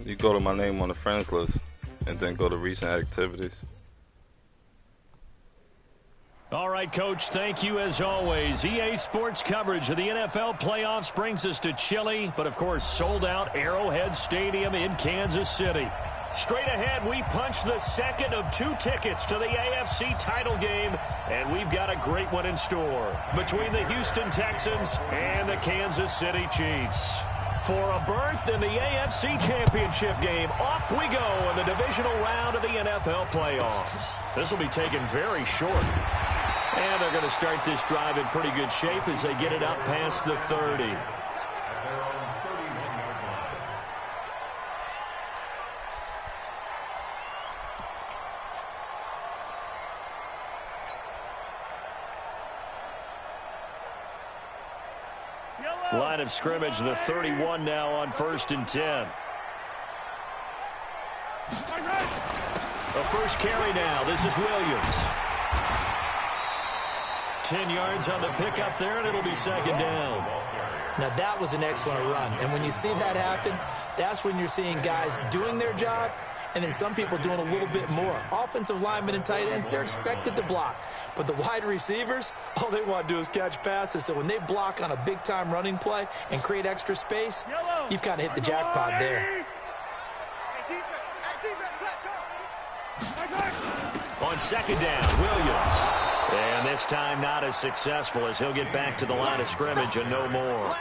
You go to my name on the friends list and then go to recent activities. All right, Coach, thank you as always. EA Sports coverage of the NFL playoffs brings us to chilly, but of course sold out Arrowhead Stadium in Kansas City. Straight ahead, we punch the second of 2 tickets to the AFC title game, and we've got a great one in store between the Houston Texans and the Kansas City Chiefs. For a berth in the AFC Championship game, off we go in the divisional round of the NFL playoffs. This will be taken very short. And they're going to start this drive in pretty good shape as they get it up past the 30. Line of scrimmage, the 31 now on 1st and 10. The first carry now. This is Williams. 10 yards on the pickup there, and it'll be 2nd down. Now, that was an excellent run. And when you see that happen, that's when you're seeing guys doing their job and then some people doing a little bit more. Offensive linemen and tight ends, they're expected to block. But the wide receivers, all they want to do is catch passes. So when they block on a big-time running play and create extra space, you've kind of hit the jackpot there. On 2nd down, Williams. And this time not as successful as he'll get back to the line of scrimmage and no more.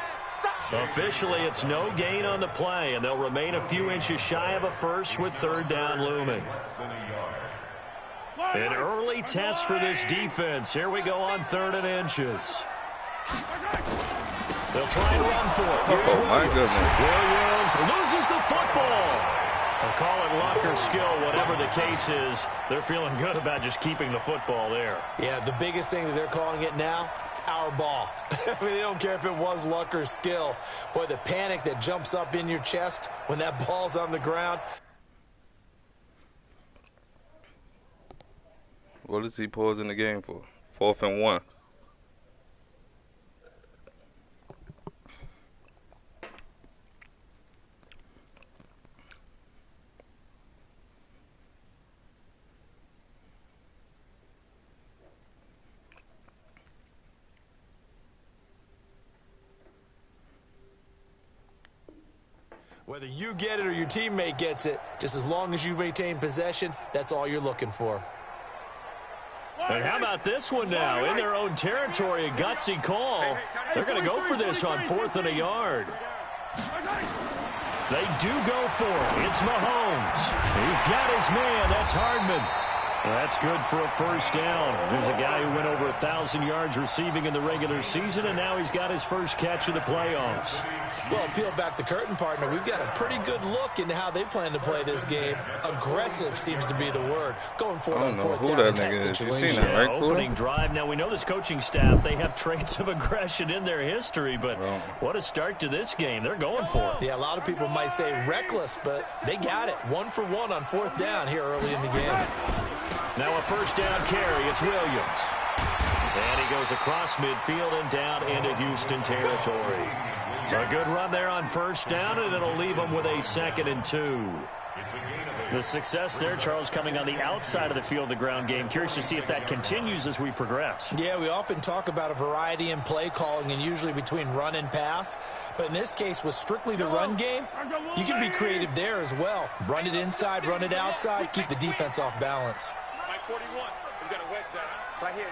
Officially, it's no gain on the play, and they'll remain a few inches shy of a first with 3rd down looming. An early test for this defense. Here we go on 3rd and inches. They'll try and run for it. Here's my goodness. Williams loses the football. They'll call it luck or skill, whatever the case is. They're feeling good about just keeping the football there. Yeah, the biggest thing that they're calling it now, our ball. I mean, they don't care if it was luck or skill. Boy, the panic that jumps up in your chest when that ball's on the ground. What is he pausing the game for? 4th and 1. Whether you get it or your teammate gets it, just as long as you maintain possession, that's all you're looking for. And how about this one now? In their own territory, a gutsy call. They're going to go for this on 4th and a yard. They do go for it. It's Mahomes. He's got his man. That's Hardman. That's good for a 1st down. There's a guy who went over 1,000 yards receiving in the regular season, and now he's got his first catch of the playoffs. Well, peel back the curtain, partner. We've got a pretty good look into how they plan to play this game. Aggressive seems to be the word. Going for it on 4th down in that situation. You seen that, right? Opening drive. Now, we know this coaching staff, they have traits of aggression in their history, but what a start to this game. They're going for it. Yeah, a lot of people might say reckless, but they got it. 1 for 1 on 4th down here early in the game. Now a 1st down carry. It's Williams. And he goes across midfield and down into Houston territory. A good run there on 1st down, and it'll leave them with a 2nd and 2. The success there, Charles, coming on the outside of the field, the ground game. Curious to see if that continues as we progress. Yeah, we often talk about a variety in play calling and usually between run and pass. But in this case, with strictly the run game, you can be creative there as well. Run it inside, run it outside, keep the defense off balance. 41. We've got a wedge down. Right here.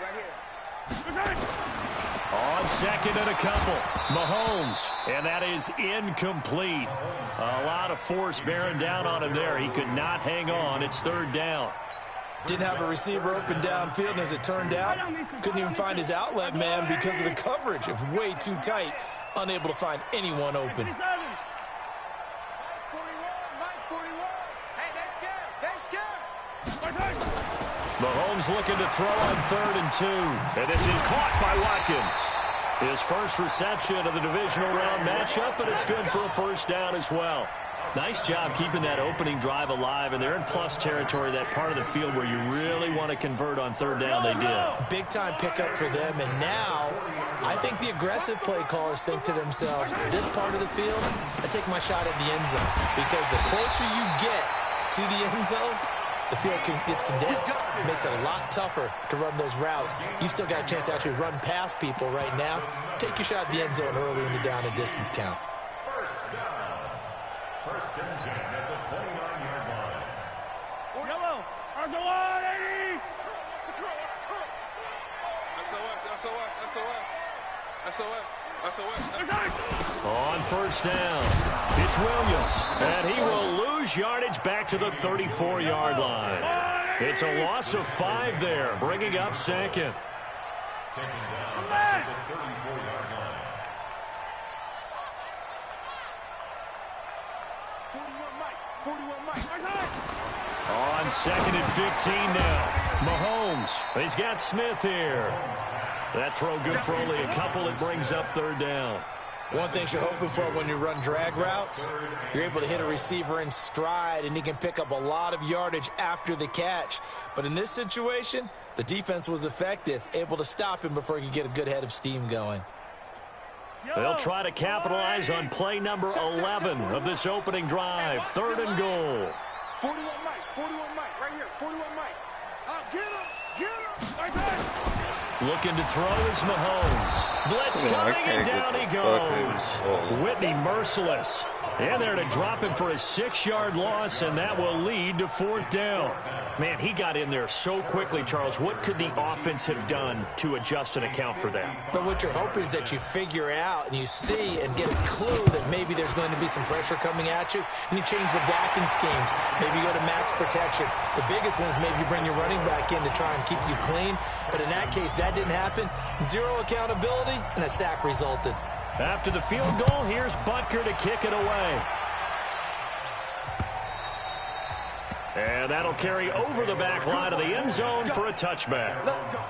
On 2nd and a couple. Mahomes. And that is incomplete. A lot of force bearing down on him there. He could not hang on. It's 3rd down. Didn't have a receiver open downfield, and as it turned out, couldn't even find his outlet man because of the coverage. It was way too tight. Unable to find anyone open. Mahomes looking to throw on 3rd and 2. And this is caught by Watkins. His first reception of the divisional round matchup, but it's good for a 1st down as well. Nice job keeping that opening drive alive, and they're in plus territory, that part of the field where you really want to convert on 3rd down. They did. Big-time pickup for them, and now I think the aggressive play callers think to themselves, this part of the field, I take my shot at the end zone. Because the closer you get to the end zone, the field gets condensed. It makes it a lot tougher to run those routes. You still got a chance to actually run past people right now. Take your shot at the end zone early in the down and distance count. First and 10 at the 29-yard line. Yellow. SOS, 80. SOS. On first down, it's Williams, and he will lose yardage back to the 34-yard line. It's a loss of 5 there, bringing up second. Taken down at the 34-yard line. 41 Mike. On second and 15 now, Mahomes. He's got Smith here. That throw good for only a couple. It brings up third down. One thing you're hoping for when you run drag routes, you're able to hit a receiver in stride, and he can pick up a lot of yardage after the catch. But in this situation, the defense was effective, able to stop him before he could get a good head of steam going. They'll try to capitalize on play number 11 of this opening drive. Third and goal. 41 Mike, right here. 41 Mike. Get him. Right there. Looking to throw is Mahomes. Blitz coming, and down he goes. Whitney merciless. And there to drop him for a 6-yard loss, and that will lead to fourth down. Man, he got in there so quickly, Charles. What could the offense have done to adjust and account for that? But what you're hoping is that you figure out and you see and get a clue that maybe there's going to be some pressure coming at you, and you change the blocking schemes. Maybe you go to max protection. The biggest one is maybe you bring your running back in to try and keep you clean. But in that case, that didn't happen. Zero accountability, and a sack resulted. After the field goal, here's Butker to kick it away. And that'll carry over the back line of the end zone for a touchback. Let's go.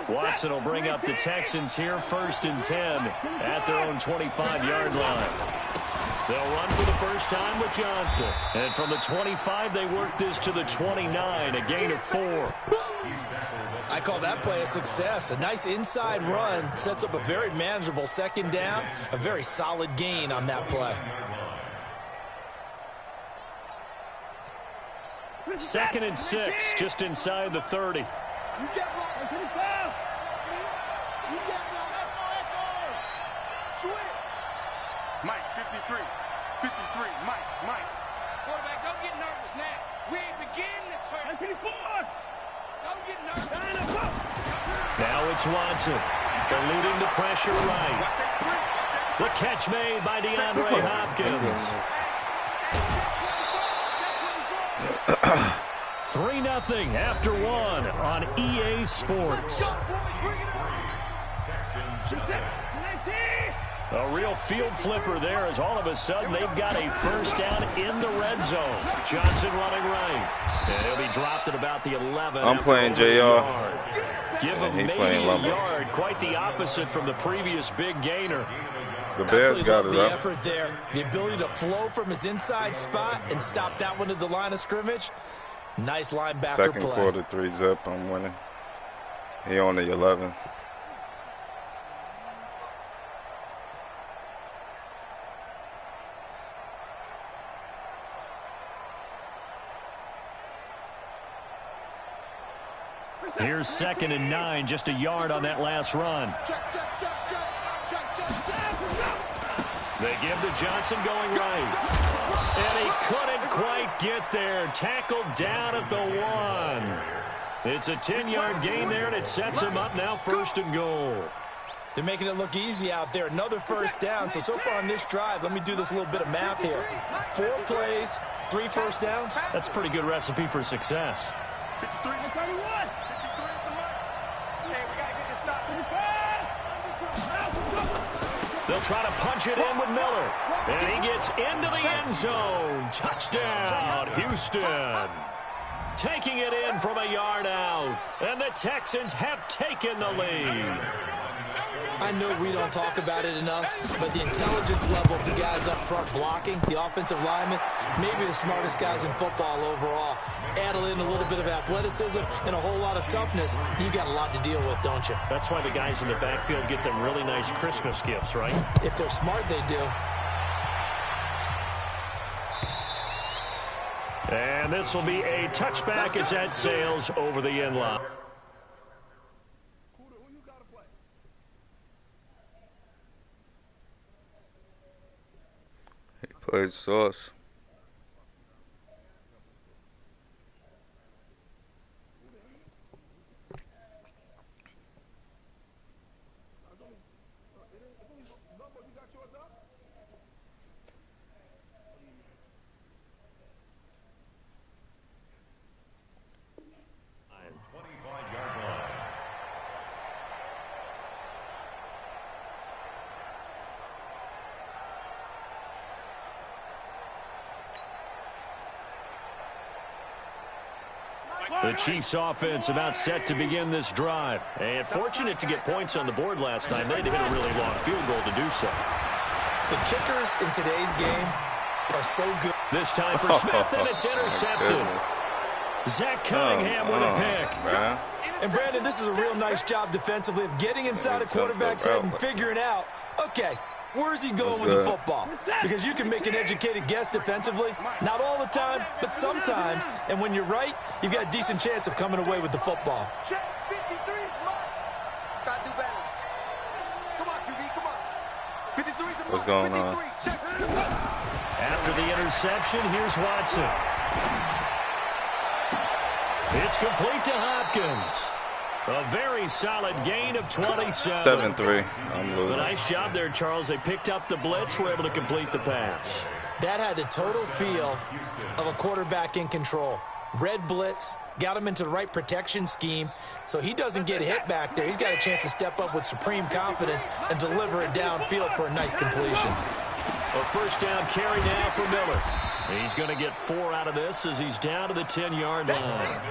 Watson will bring up the Texans here, first and 10 at their own 25-yard line. They'll run for the first time with Johnson. And from the 25, they work this to the 29, a gain of 4. I call that play a success. A nice inside run sets up a very manageable second down, a very solid gain on that play. Second and 6, just inside the 30. You get blocked. You get blocked. Switch. Mike, 53. 53. Mike. Quarterback, don't get nervous now. We ain't beginning the first. 54. Don't get nervous. Now it's Watson, eluding the pressure right. The catch made by DeAndre Hopkins. 3-0 after 1 on EA Sports. A real field flipper there as all of a sudden they've got a first down in the red zone. Johnson running right. And he'll be dropped at about the 11. I'm playing JR. Give him maybe a yard. Quite the opposite from the previous big gainer. The Bears got it, the effort there. The ability to flow from his inside spot and stop that one at the line of scrimmage. Nice linebacker Second play. quarter, 3-zip. I'm winning. He on the 11. Here's second and 9, just a yard on that last run. They give to Johnson going right. And he couldn't quite get there. Tackled down at the 1. It's a 10-yard gain there, and it sets him up now first and goal. They're making it look easy out there. Another first down. So far on this drive, let me do this little bit of math here. 4 plays, 3 first downs. That's a pretty good recipe for success. 53 and 31. 53 at the mark. Hey, we got to get this stop. 55. They'll try to punch it in with Miller. And he gets into the end zone. Touchdown, Houston. taking it in from a yard out. And the Texans have taken the lead. I know we don't talk about it enough, but the intelligence level of the guys up front blocking, the offensive linemen, maybe the smartest guys in football overall. Add in a little bit of athleticism and a whole lot of toughness, you've got a lot to deal with, don't you? That's why the guys in the backfield get them really nice Christmas gifts, right? If they're smart, they do. And this will be a touchback as that sails over the end line. Plays sauce. The Chiefs offense about set to begin this drive. And fortunate to get points on the board last time. They had to hit a really long field goal to do so. The kickers in today's game are so good. This time for Smith, and it's intercepted. Zach Cunningham with a pick. Man. And Brandon, this is a real nice job defensively of getting inside a quarterback's head and figuring out, okay, where's he going with the football? Because you can make an educated guess defensively. Not all the time, but sometimes. And when you're right, you've got a decent chance of coming away with the football. Check 53 is mine. Gotta do better. Come on, QB, come on. 53 is What's going on? Check. After the interception, here's Watson. It's complete to Hopkins. A very solid gain of 27. 7-3. I'm A losing. nice job there, Charles. They picked up the blitz, were able to complete the pass. That had the total feel of a quarterback in control. Red blitz, got him into the right protection scheme, so he doesn't get hit back there. He's got a chance to step up with supreme confidence and deliver it downfield for a nice completion. A first down carry now for Miller. He's going to get 4 out of this as he's down to the 10-yard line.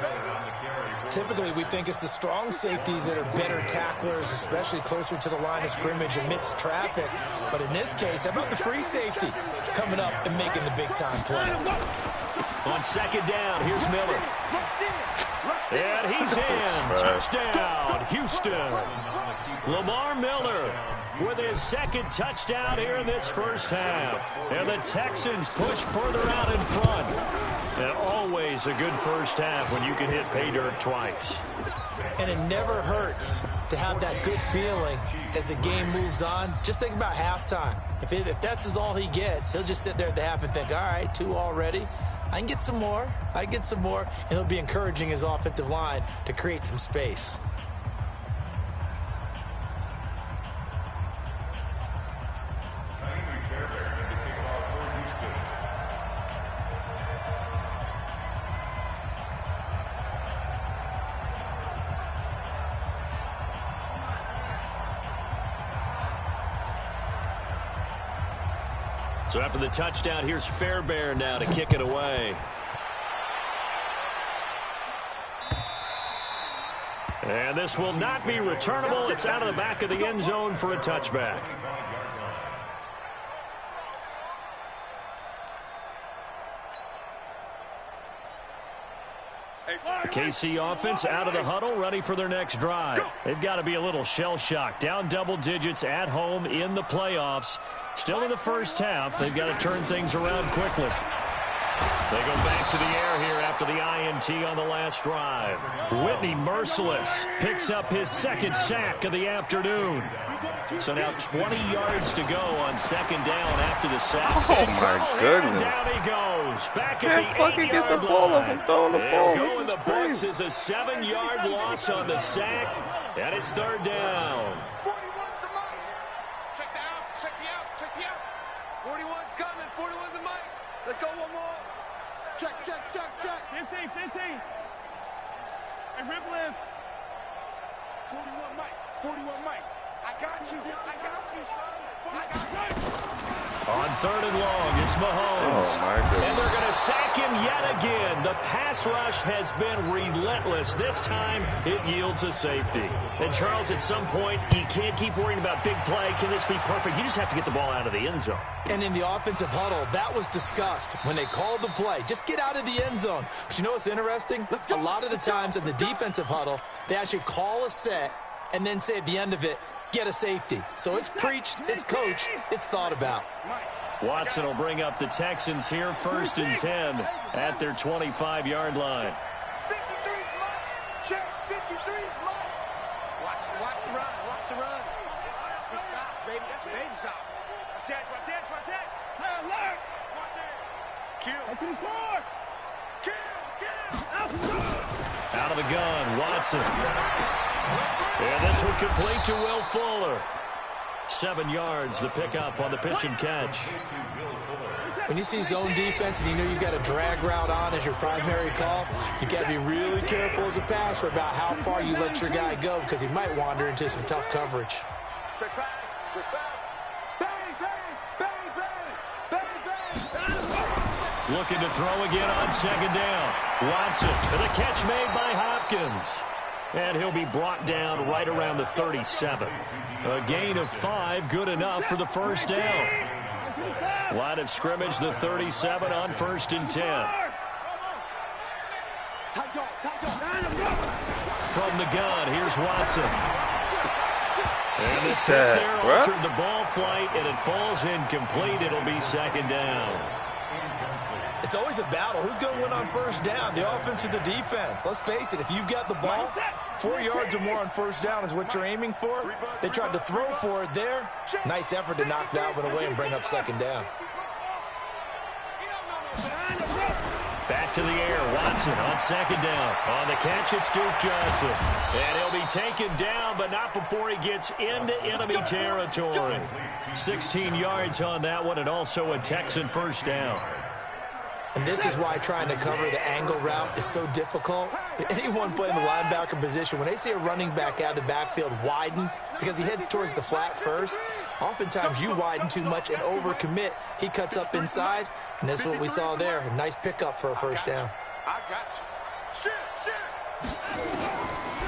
Typically, we think it's the strong safeties that are better tacklers, especially closer to the line of scrimmage amidst traffic. But in this case, how about the free safety coming up and making the big-time play? On second down, here's Miller. And he's in. Touchdown, Houston. Lamar Miller with his second touchdown here in this first half. And the Texans push further out in front. And always a good first half when you can hit pay dirt twice. And it never hurts to have that good feeling as the game moves on. Just think about halftime. If that's all he gets, he'll just sit there at the half and think, all right, 2 already. I can get some more. I get some more. And he'll be encouraging his offensive line to create some space. So after the touchdown, here's Fairbairn now to kick it away. And this will not be returnable. It's out of the back of the end zone for a touchback. The KC offense out of the huddle, ready for their next drive. They've got to be a little shell-shocked. Down double digits at home in the playoffs. Still in the first half. They've got to turn things around quickly. They go back to the air here after the INT on the last drive. Whitney, merciless, picks up his second sack of the afternoon. So now 20 yards to go on second down after the sack. Oh, my goodness. Down he goes. Back at Can't fucking the get the 8-yard ball line. up and throwing the ball. Go in This the is books crazy. as a 7-yard loss on the sack. And it's third down. 41's the mic. Check the outs, check the outs, check the outs. 41's coming, 41's the mic. Let's go one more. Check, check, check, check. 15. Hey, rip list. 41 mic, 41 mic. I got you, son. I got you. On 3rd and long, it's Mahomes. Oh, my goodness. And they're going to sack him yet again. The pass rush has been relentless. This time, it yields a safety. And, Charles, at some point, you can't keep worrying about big play. Can this be perfect? You just have to get the ball out of the end zone. And in the offensive huddle, that was discussed when they called the play. Just get out of the end zone. But you know what's interesting? A lot of the times in the defensive huddle, they actually call a set and then say at the end of it, get a safety. So it's preached, it's coached, it's thought about. Watson will bring up the Texans here, 1st and 10 at their 25-yard line. 53's mine. Check. 53's mine. Watch the run. Watch the run. Good shot, baby. That's a baby shot. Watch that. Play alert. Watch it. Kill. Up to the court. Kill. Out of the gun, Watson. And this one complete to Will Fuller. 7 yards, the pickup on the pitch and catch. When you see zone defense and you know you've got a drag route on as your primary call, you got to be really careful as a passer about how far you let your guy go because he might wander into some tough coverage. Check pass. Bang, bang, bang, bang, bang, bang. Looking to throw again on 2nd down. Watson for the catch made by Hopkins. And he'll be brought down right around the 37. A gain of 5, good enough for the 1st down. Line of scrimmage, the 37 on 1st and 10. From the gun, here's Watson. And the tip there altered the ball flight, and it falls incomplete. It'll be 2nd down. It's always a battle. Who's going to win on 1st down, the offense or the defense? Let's face it, if you've got the ball, 4 yards or more on 1st down is what you're aiming for. They tried to throw for it there. Nice effort to knock that one away and bring up 2nd down. Back to the air, Watson on 2nd down. On the catch, it's Duke Johnson. And he'll be taken down, but not before he gets into enemy territory. 16 yards on that one, and also a Texan 1st down. And this is why trying to cover the angle route is so difficult. Anyone playing the linebacker position, when they see a running back out of the backfield widen, because he heads towards the flat first, oftentimes you widen too much and overcommit. He cuts up inside, and that's what we saw there. A nice pickup for a 1st down. I got you. Shit.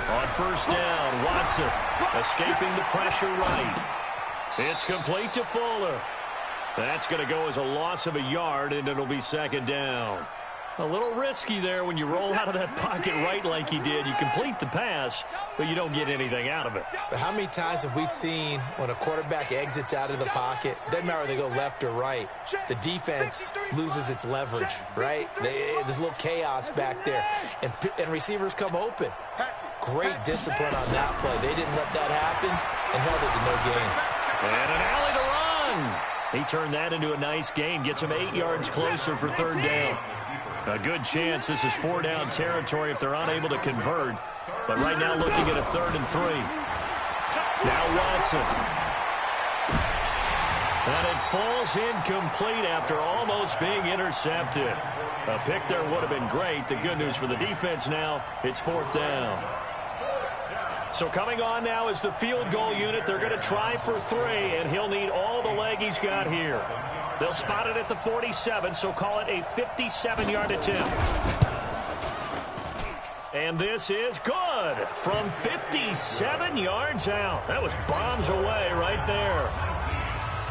On 1st down, Watson escaping the pressure right. It's complete to Fuller. That's going to go as a loss of a yard, and it'll be 2nd down. A little risky there when you roll out of that pocket right like he did. You complete the pass, but you don't get anything out of it. But how many times have we seen when a quarterback exits out of the pocket, doesn't matter whether they go left or right, the defense loses its leverage, right? There's a little chaos back there, and receivers come open. Great discipline on that play. They didn't let that happen and held it to no gain. And an alley to run. He turned that into a nice gain, gets him 8 yards closer for 3rd down. A good chance this is 4-down territory if they're unable to convert. But right now looking at a 3rd and 3. Now Watson. And it falls incomplete after almost being intercepted. A pick there would have been great. The good news for the defense now, it's 4th down. So coming on now is the field goal unit. They're going to try for 3, and he'll need all the leg he's got here. They'll spot it at the 47, so call it a 57-yard attempt. And this is good from 57 yards out. That was bombs away right there.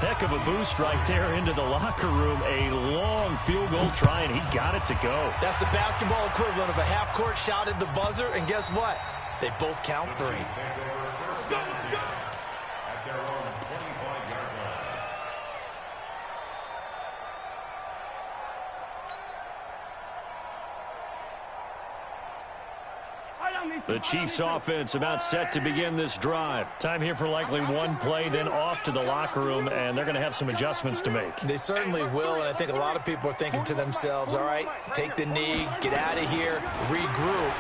Heck of a boost right there into the locker room. A long field goal try, and he got it to go. That's the basketball equivalent of a half-court shot at the buzzer, and guess what? They both count 3. The Chiefs offense about set to begin this drive. Time here for likely one play, then off to the locker room, and they're going to have some adjustments to make. They certainly will, and I think a lot of people are thinking to themselves, all right, take the knee, get out of here, regroup.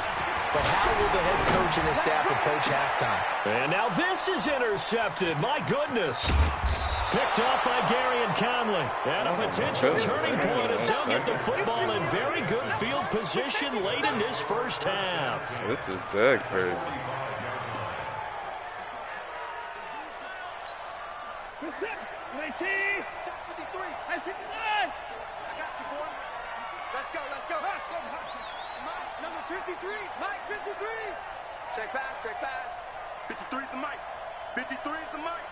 But how will the head coach and his staff approach halftime? And now this is intercepted. My goodness. Picked off by Gary and Conley. And a potential turning point as they'll get the football in very good field position late in this first half. This is dead crazy. Let's go, let's go. Mike, number 53. Mike, 53. Check pass, check pass. 53 is the Mike. 53 is the Mike.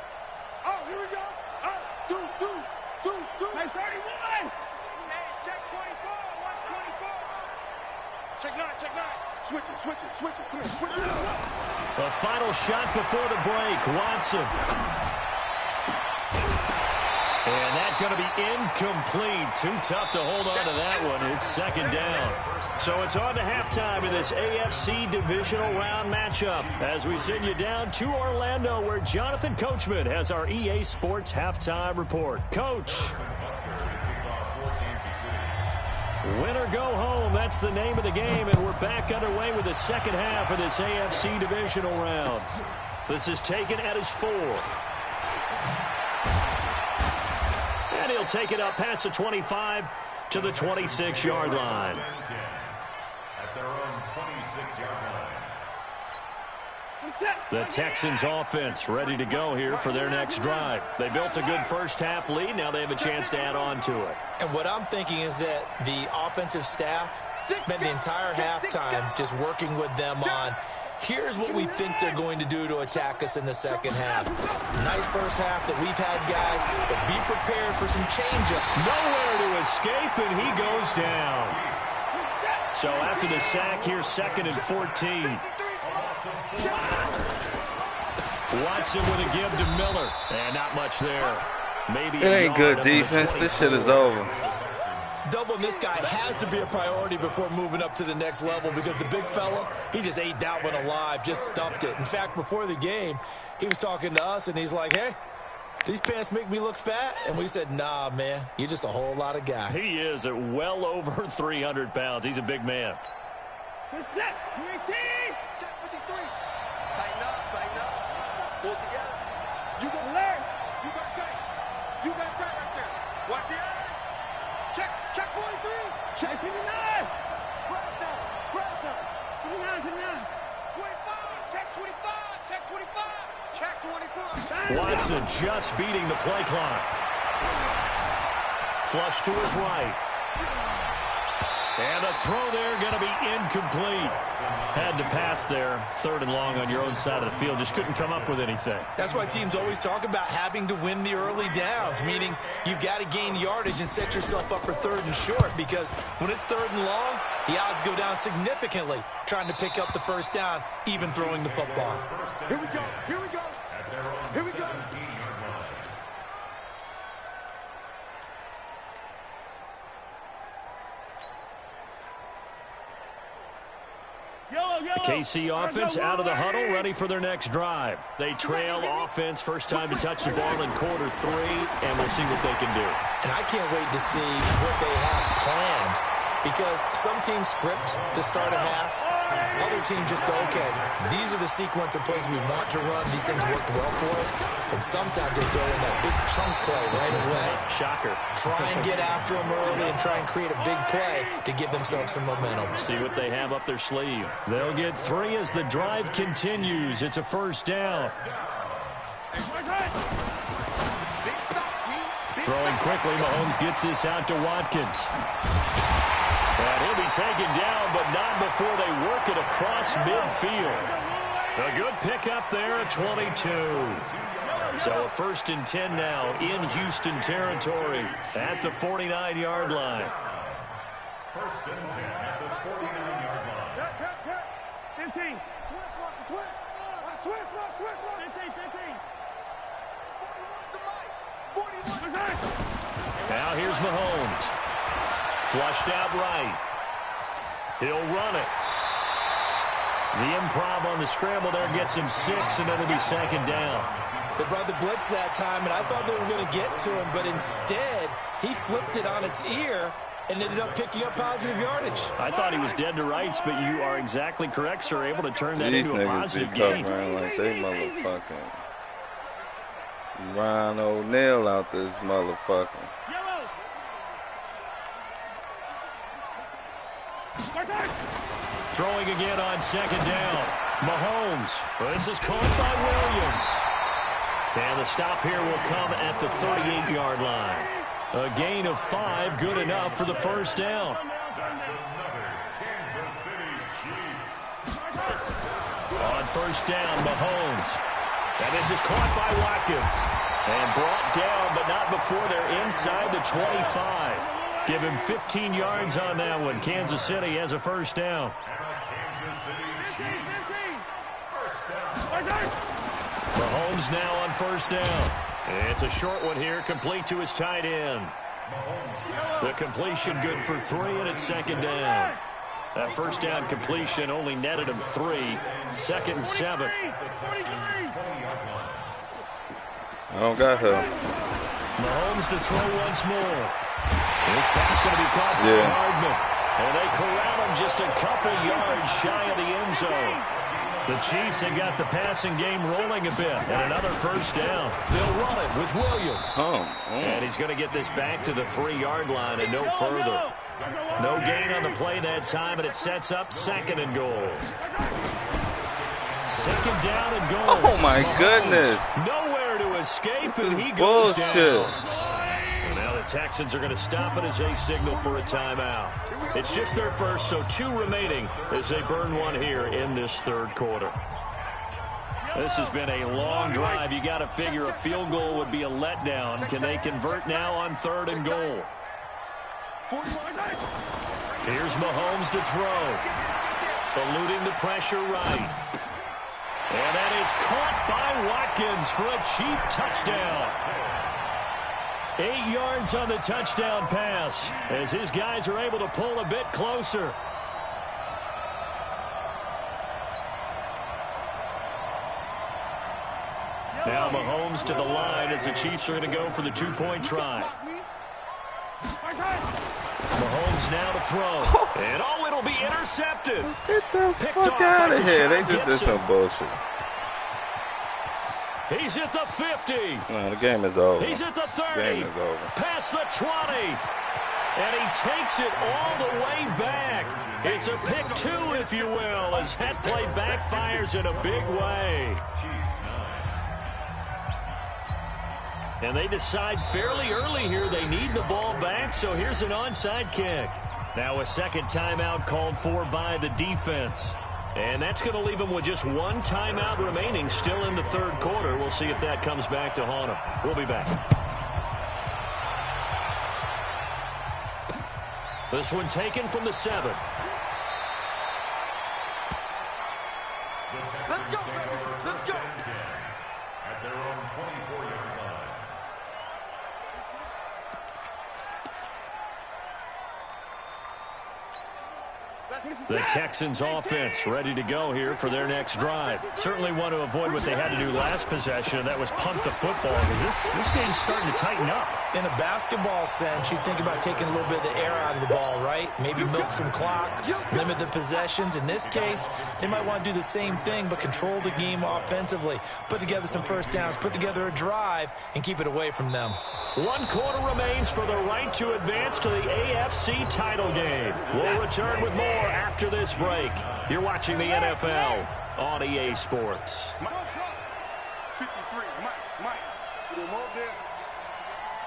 Oh, here we go. Oh, deuce. Hey, 31. Hey, check 24. Watch 24. Check 9, check 9. Switch it. Come on, switch it. The final shot before the break. Watson. And that's going to be incomplete. Too tough to hold on to that one. It's second down. So it's on to halftime in this AFC divisional round matchup as we send you down to Orlando where Jonathan Coachman has our EA Sports halftime report. Coach. Win or go home, that's the name of the game, and we're back underway with the second half of this AFC divisional round. This is taken at his 4. And he'll take it up past the 25 to the 26-yard line. At their own 26-yard line. The Texans offense ready to go here for their next drive. They built a good first-half lead. Now they have a chance to add on to it. And what I'm thinking is that the offensive staff spent the entire halftime just working with them on, here's what we think they're going to do to attack us in the second half. Nice first half that we've had, guys, but be prepared for some change-up. Nowhere to escape, and he goes down. So after the sack, here's 2nd and 14. Watson with a give to Miller. And not much there. Maybe it ain't good defense. This shit is over. Doubling this guy has to be a priority before moving up to the next level because the big fella, he just ate that one alive, just stuffed it. In fact, before the game, he was talking to us, and he's like, hey, these pants make me look fat? And we said, nah, man, you're just a whole lot of guy. He is at well over 300 pounds. He's a big man. Good set. 18. Check 53. Tighten up. Pull together. You gonna learn. You got tight right there. Watch the eye. Check 43. Check 59. Grab that. 59. 25. Check 25. Check 25. Check 24. Watson just beating the play clock. Flush to his right. And the throw there going to be incomplete. Had to pass there. 3rd and long on your own side of the field. Just couldn't come up with anything. That's why teams always talk about having to win the early downs, meaning you've got to gain yardage and set yourself up for 3rd and short because when it's 3rd and long, the odds go down significantly trying to pick up the first down, even throwing the football. Here we go. The KC offense out of the huddle, ready for their next drive. They trail offense, first time to touch the ball in quarter 3, and we'll see what they can do. And I can't wait to see what they have planned because some teams script to start a half. Other teams just go, okay, these are the sequence of plays we want to run. These things worked well for us. And sometimes they throw in that big chunk play right away. Shocker. Try and get after them early and try and create a big play to give themselves some momentum. See what they have up their sleeve. They'll get 3 as the drive continues. It's a first down. Throwing quickly, Mahomes gets this out to Watkins. And he'll be taken down, but not before they work it across midfield. A good pickup there at 22. So a 1st and 10 now in Houston territory at the 49-yard line. 1st and 10 at the 49-yard line. 15. Now here's Mahomes. Flushed out right. He'll run it. The improv on the scramble there gets him 6, and it'll be 2nd down. They brought the blitz that time, and I thought they were going to get to him, but instead he flipped it on its ear and ended up picking up positive yardage. I thought he was dead to rights, but you are exactly correct, sir. Able to turn that These into a niggas positive be gain. covering like they motherfucking Ryan O'Neal out this motherfucker. Throwing again on 2nd down. Mahomes. This is caught by Williams. And the stop here will come at the 38-yard line. A gain of 5, good enough for the first down. That's another Kansas City Chiefs. On first down, Mahomes. And this is caught by Watkins. And brought down, but not before they're inside the 25. Give him 15 yards on that one. Kansas City has a first down. Kansas City Chiefs. First down. Mahomes now on first down. It's a short one here, complete to his tight end. The completion good for 3, and it's second down. That first down completion only netted him 3. Second and 7. I don't got her. Mahomes to throw once more. This pass going to be caught by Hardman. And they corral him just a couple yards shy of the end zone. The Chiefs have got the passing game rolling a bit. And another first down. They'll run it with Williams. And he's going to get this back to the 3-yard line and no further. No gain on the play that time, and it sets up second and goal. Second down and goal. Oh, my goodness. Nowhere to escape, and he goes Bullshit. down. And now the Texans are going to stop it as they signal for a timeout. It's just their first, so 2 remaining as they burn one here in this third quarter. This has been a long drive. You got to figure a field goal would be a letdown. Can they convert now on third and goal? Here's Mahomes to throw. Eluding the pressure right. And that is caught by Watkins for a Chief touchdown. 8 yards on the touchdown pass as his guys are able to pull a bit closer. Now Mahomes to the line as the Chiefs are going to go for the 2-point try. Mahomes now to throw. And it'll be intercepted. Get the fuck out of here. They just did some bullshit. He's at the 50. No, the game is over. He's at the 30. The game is over. Past the 20. And he takes it all the way back. It's a pick 2, if you will, as that play backfires in a big way. And they decide fairly early here they need the ball back, so here's an onside kick. Now a second timeout called for by the defense. And that's going to leave them with just 1 timeout remaining still in the third quarter. We'll see if that comes back to haunt them. We'll be back. This one taken from the 7. Let's go, baby. Let's go. At their own 24-yard line. The Texans offense ready to go here for their next drive. Certainly want to avoid what they had to do last possession, and that was punt the football, because this game's starting to tighten up. In a basketball sense, you think about taking a little bit of the air out of the ball, right? Maybe milk some clock, limit the possessions. In this case, they might want to do the same thing, but control the game offensively. Put together some first downs, put together a drive, and keep it away from them. 1 quarter remains for the right to advance to the AFC title game. We'll return with more after this break. You're watching the NFL on EA Sports. 53, Mike. Remove this.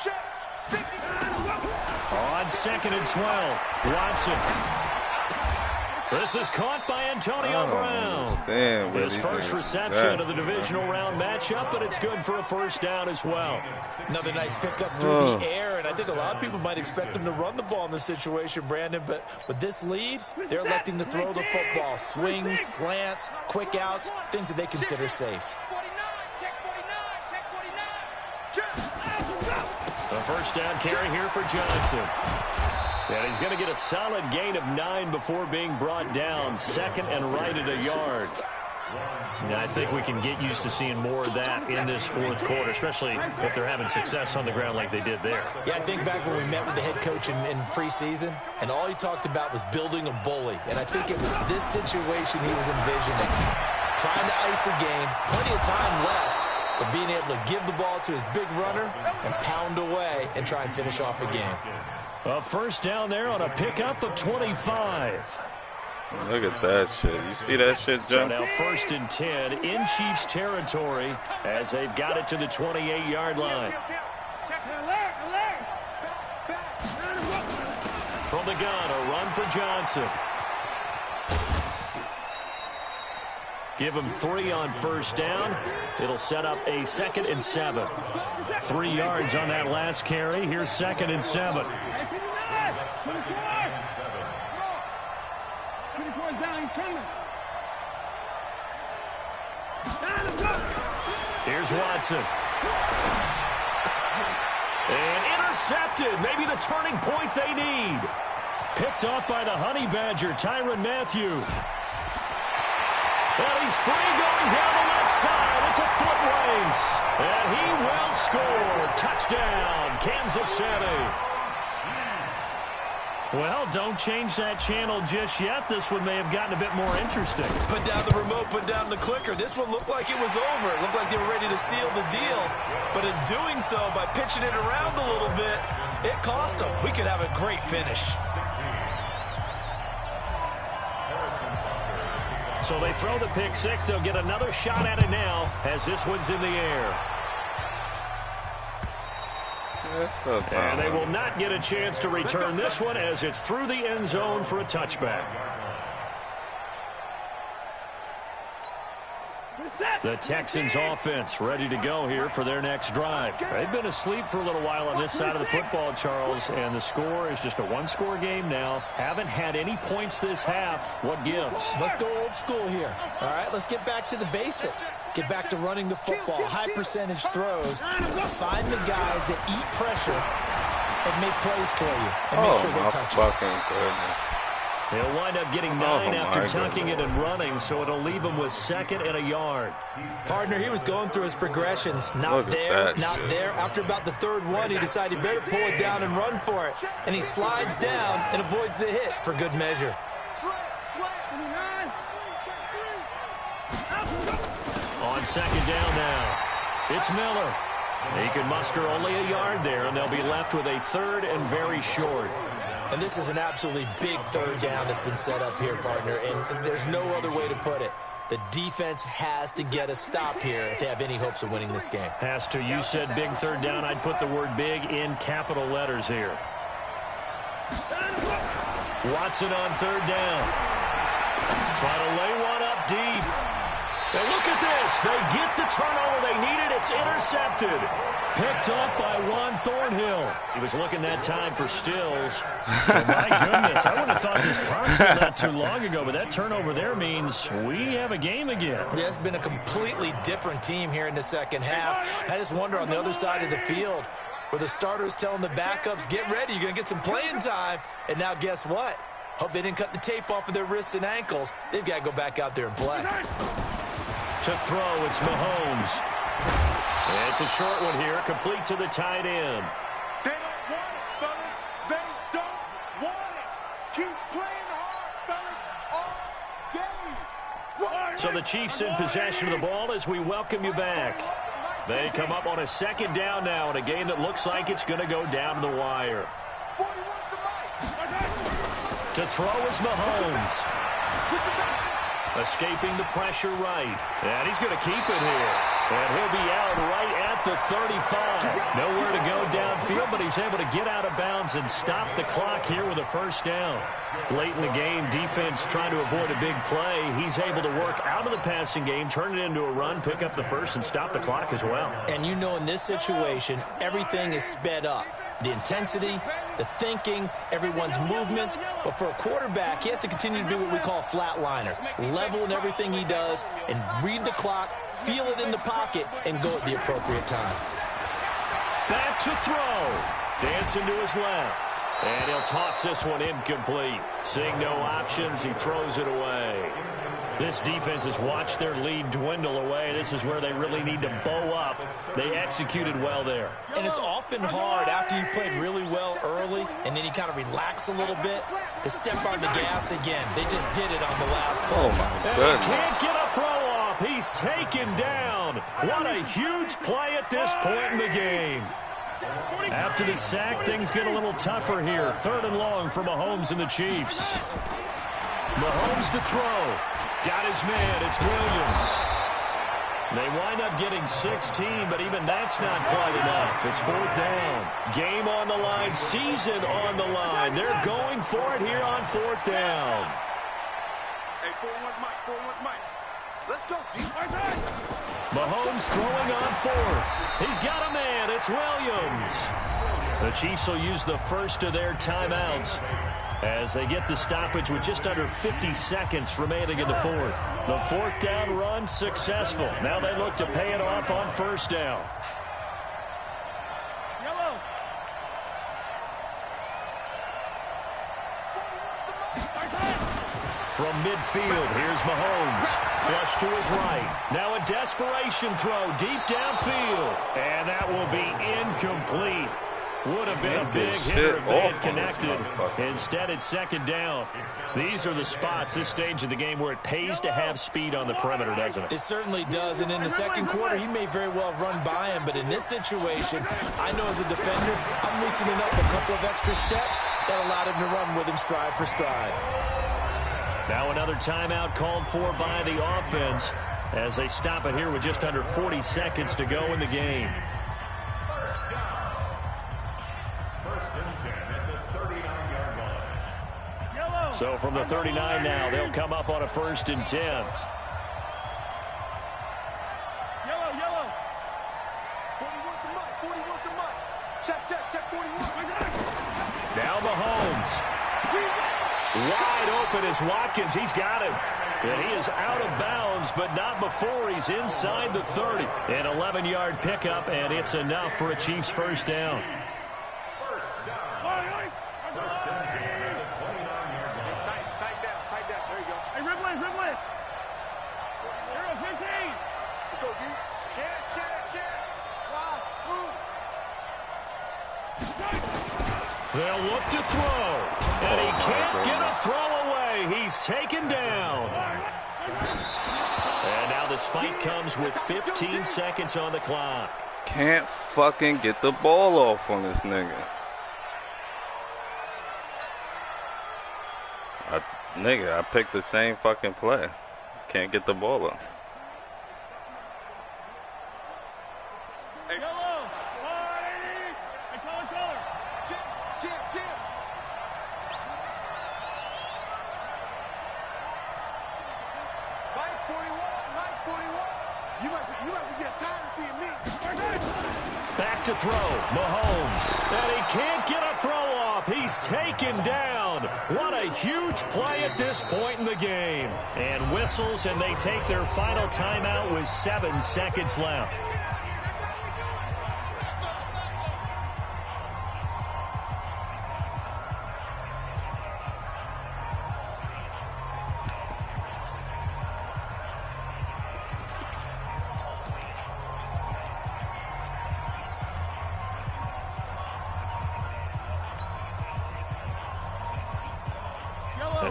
Check. 50. On second and 12, Watson. This is caught by Antonio Brown. His first reception of the divisional round matchup, but it's good for a first down as well. Another nice pickup through the air, and I think a lot of people might expect them to run the ball in this situation, Brandon, but with this lead, they're electing to throw the football. Swings, slants, quick outs, things that they consider safe. 49, check 49, check 49. The first down carry here for Johnson. And he's going to get a solid gain of 9 before being brought down. Second and right at a yard. And I think we can get used to seeing more of that in this fourth quarter, especially if they're having success on the ground like they did there. Yeah, I think back when we met with the head coach in preseason, and all he talked about was building a bully. And I think it was this situation he was envisioning. Trying to ice a game, plenty of time left, but being able to give the ball to his big runner and pound away and try and finish off a game. A first down there on a pickup of 25. Look at that shit. You see that shit, Joe? So now first and 10 in Chiefs territory as they've got it to the 28-yard line. From the gun, a run for Johnson. Give him 3 on first down. It'll set up a 2nd and 7. 3 yards on that last carry. Here's 2nd and 7. Here's Watson. And intercepted. Maybe the turning point they need. Picked off by the Honey Badger, Tyrann Mathieu. And he's free going down the left side. It's a foot race. And he will score. Touchdown, Kansas City. Well, don't change that channel just yet. This one may have gotten a bit more interesting. Put down the remote, put down the clicker. This one looked like it was over. It looked like they were ready to seal the deal. But in doing so, by pitching it around a little bit, it cost them. We could have a great finish. So they throw the pick 6. They'll get another shot at it now as this one's in the air. And they will not get a chance to return this one as it's through the end zone for a touchback. The Texans offense ready to go here for their next drive. They've been asleep for a little while on this side of the football, Charles, and the score is just a one-score game now. Haven't had any points this half. What gives? Let's go old school here. All right, let's get back to the basics. Get back to running the football, high percentage throws. Find the guys that eat pressure and make plays for you and make sure they touch it. He'll wind up getting 9 after tucking it and running, so it'll leave him with 2nd and a yard. Partner, he was going through his progressions. Not there, not there. After about the 3rd one, he decided he better pull it down and run for it. And he slides down and avoids the hit for good measure. On 2nd down now, it's Miller. He can muster only a yard there, and they'll be left with a 3rd and very short. And this is an absolutely big 3rd down that's been set up here, partner, and there's no other way to put it. The defense has to get a stop here if they have any hopes of winning this game. Has to. You said big 3rd down. I'd put the word big in capital letters here. Watson on 3rd down. Try to lay one up deep. And look at this. They get the turnover they needed. It's intercepted. Picked off by Juan Thornhill. He was looking that time for Stills. So, my goodness, I would have thought this possible not too long ago, but that turnover there means we have a game again. Yeah, it's been a completely different team here in the 2nd half. I just wonder on the other side of the field where the starters telling the backups, get ready, you're going to get some playing time. And now guess what? Hope they didn't cut the tape off of their wrists and ankles. They've got to go back out there and play. To throw, it's Mahomes. It's a short one here, complete to the tight end. They don't want it, fellas. They don't want it. Keep playing hard, fellas, all day. So the Chiefs in possession of the ball as we welcome you back. They come up on a 2nd down now in a game that looks like it's going to go down to the wire. To throw is Mahomes. Escaping the pressure right. And he's going to keep it here. And he'll be out right at the 35. Nowhere to go downfield, but he's able to get out of bounds and stop the clock here with a 1st down. Late in the game, defense trying to avoid a big play. He's able to work out of the passing game, turn it into a run, pick up the 1st, and stop the clock as well. And you know in this situation, everything is sped up. The intensity, the thinking, everyone's movements. But for a quarterback, he has to continue to do what we call flatliner. Level in everything he does and read the clock, feel it in the pocket, and go at the appropriate time. Back to throw. Dancing to his left. And he'll toss this one incomplete. Seeing no options, he throws it away. This defense has watched their lead dwindle away. This is where they really need to bow up. They executed well there. And it's often hard after you've played really well early and then you kind of relax a little bit to step on the gas again. They just did it on the last play. Oh, my goodness. Can't get a throw off. He's taken down. What a huge play at this point in the game. After the sack, things get a little tougher here. 3rd and long for Mahomes and the Chiefs. Mahomes to throw. Got his man. It's Williams. They wind up getting 16, but even that's not quite enough. It's 4th down. Game on the line, season on the line. They're going for it here on 4th down. Hey, 4-1 Mike, 4-1 Mike. Let's go, G. Mahomes throwing on 4th. He's got a man. It's Williams. The Chiefs will use the first of their timeouts as they get the stoppage with just under 50 seconds remaining in the 4th. The 4th down run successful. Now they look to pay it off on 1st down. Yellow. From midfield, here's Mahomes. Flush to his right. Now a desperation throw deep downfield. And that will be incomplete. Would have been a big hitter if they had connected. Instead, it's 2nd down. These are the spots, this stage of the game, where it pays to have speed on the perimeter, doesn't it? It certainly does, and in the 2nd quarter, he may very well have run by him, but in this situation, I know as a defender, I'm loosening up a couple of extra steps that allowed him to run with him stride for stride. Now another timeout called for by the offense as they stop it here with just under 40 seconds to go in the game. So from the 39 now, they'll come up on a 1st and 10. Yellow. 41 to Mike, 41 to Mike. Check 41. Now Mahomes. Wide open is Watkins. He's got him. And he is out of bounds, but not before he's inside the 30. An 11-yard pickup, and it's enough for a Chiefs 1st down. They'll look to throw, and he can't get a throw away. He's taken down. And now the spike comes with 15 seconds on the clock. Can't fucking get the ball off on this nigga. I picked the same fucking play. Can't get the ball off. Back to throw, Mahomes, and he can't get a throw off. He's taken down. What a huge play at this point in the game. And whistles, and they take their final timeout with 7 seconds left.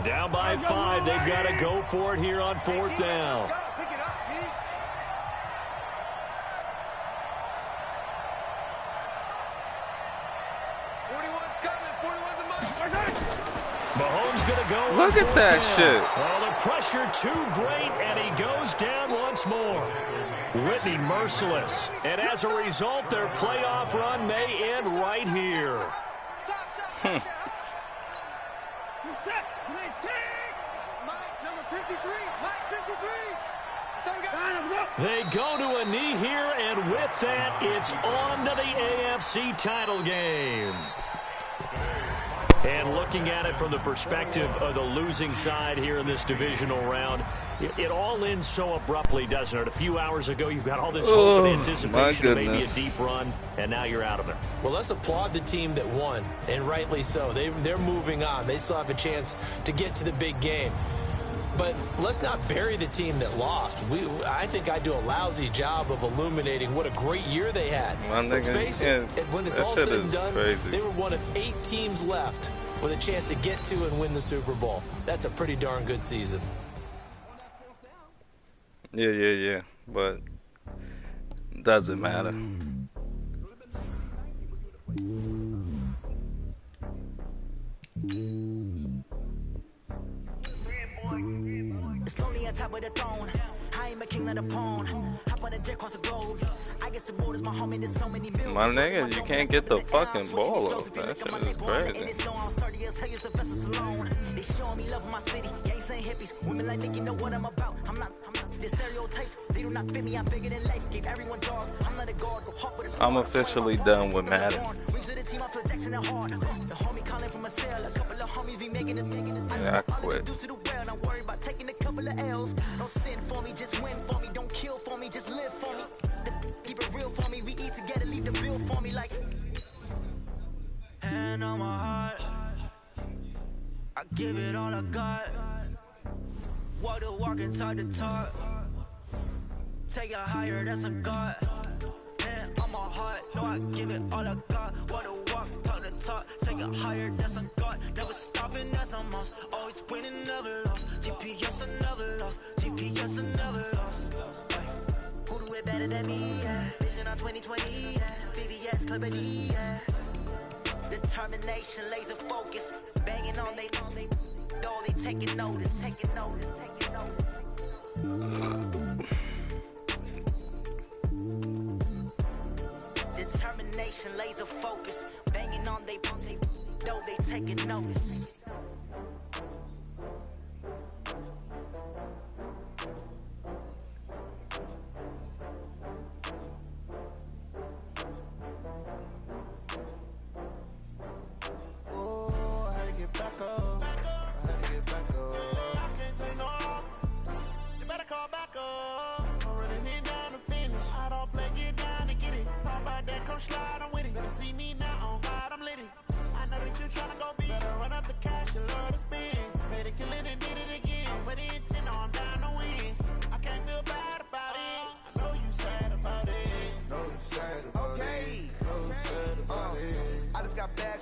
Down by 5. They've got to go for it here on 4th down. Pick it up, Pete. Mahomes going to go. Look at that shit. Oh, the pressure too great, and he goes down once more. Whitney merciless. And as a result, their playoff run may end right here. They go to a knee here, and with that, it's on to the AFC title game. And looking at it from the perspective of the losing side here in this divisional round, it all ends so abruptly, doesn't it? A few hours ago, you've got all this hope and anticipation of maybe a deep run, and now you're out of it. Well, let's applaud the team that won, and rightly so. They're moving on. They still have a chance to get to the big game. But let's not bury the team that lost. I think I do a lousy job of illuminating what a great year they had. Let's face it, when it's all said and done, they were one of 8 teams left with a chance to get to and win the Super Bowl. That's a pretty darn good season. Yeah. But doesn't matter. It's lonely on top of the throne. I am a king of the pawn. Hop on the My nigga, you can't get the fucking ball off. That shit is crazy. I'm officially done with Madden. Yeah, I quit. Don't send for me, just win for me. Don't kill for me, just live for me. Keep it real for me. We eat together, leave the bill for me like. Hand on my heart, I give it all I got. Walk the walk and talk the talk. Take it higher, that's a God. Hand on my heart, no, I give it all I got. Walk the walk, talk the talk. Take it higher, that's a God. Never stopping, that's a must. Always winning, never lost. GPS, I never lost. GPS, I never lost. Who do it better than me? Yeah. Vision on 2020. Yeah. VVS, Clarity. Yeah. Determination, laser focus. Banging on they door, they taking notice. Taking notice. Taking notice. Determination, laser focus. Banging on they door, they taking notice.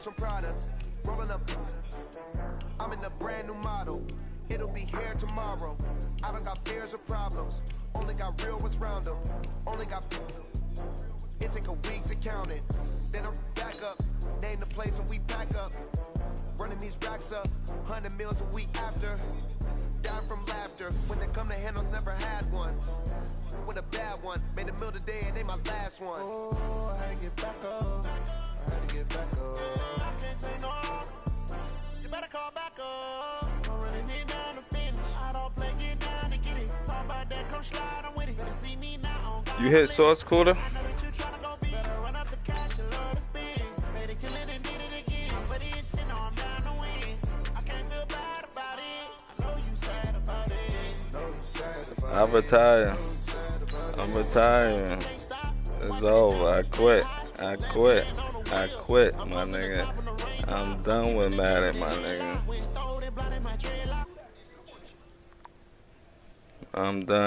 From Prada, rolling up. I'm in a brand new model. It'll be here tomorrow. I don't got fears or problems. Only got real what's round them. Only got. It take a week to count it. Then I'm back up. Name the place and we pack up. Running these racks up. 100 meals a week after. Dying from laughter. When they come to handles, never had one. With a bad one. Made a meal today and they my last one. Oh, I had to get back up. I had to get back up. I can't take no loss. You better call back up. I'm running it down to finish. I don't play, get down to get it. Talk about that, come slide, I'm with it. Better see me now. You hit source cooler? I know that you tryna go big. Better run up the cash, you love to spin. Better kill it and did it again. But the intent, no, I'm down to win. I can't feel bad about it. I know you sad about it. Know you sad about it. I'm retired. I'm retiring. It's over. I quit. I quit. I quit, my nigga. I'm done with Madden, my nigga. I'm done.